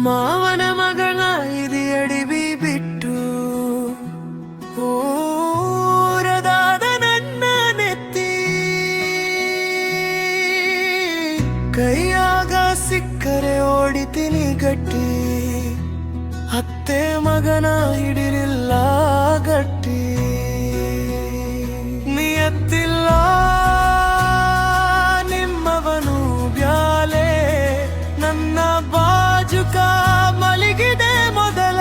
ಮಾವನ ಮಗಳ ಹಿರಿಯಡಿವಿ ಬಿಟ್ಟು ಊರದಾದ ನನ್ನ ನೆತ್ತಿ ಕೈಯಾಗ ಸಿಕ್ಕರೆ ಓಡಿತೀನಿ ಗಟ್ಟಿ ಅತ್ತೆ ಮಗನ ಹಿಡಿಲಿಲ್ಲ ಗಟ್ಟಿ ನಿಯತ್ತಿಲ್ಲ ನಿಮ್ಮವನು ಬ್ಯಾಲೆ ನನ್ನ ಬಾಜುಕ ಮಲಗಿದೆ ಮೊದಲ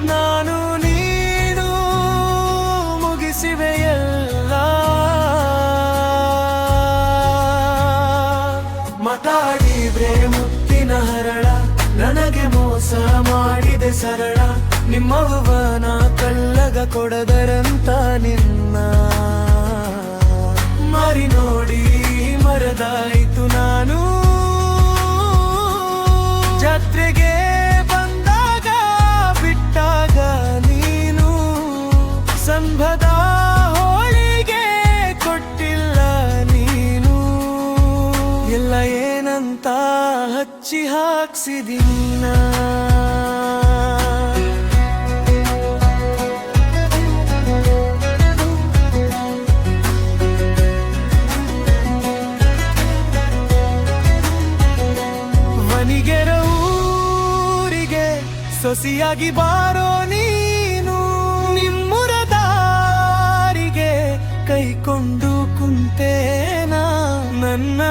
ನಾನು ನೀನು ಮುಗಿಸಿವೆ ಎಲ್ಲ ಮಾತಾಡಿದ್ರೆ ಮುತ್ತಿನ ಹರಳ ನನಗೆ ಮೋಸ ಮಾಡಿದೆ ಸರಳ ನಿಮ್ಮವ್ವನ ಕಲ್ಲಗ ಕೊಡದರಂತ ನಿನ್ನ ಮಾರಿ ನೋಡಿ ಮರದಾಯಿತು ನಾನು ಜಾತ್ರೆಗೆ ಬಂದಾಗ ಬಿಟ್ಟಾಗ ನೀನು ಸಂಭದ ಹೋಳಿಗೆ ಕೊಟ್ಟಿಲ್ಲ ನೀನು ಎಲ್ಲ ಏನಂತ ಹಚ್ಚಿ ಹಾಕ್ಸಿದಿನ್ನ ವನಿಗೆರ ಊರಿಗೆ ಸೊಸಿಯಾಗಿ ಬಾರೋ ನೀನು ನಿಮ್ಮುರ ದಾರಿಗೆ ಕೈಕೊಂಡು ಕುಂತೇನ ನನ್ನ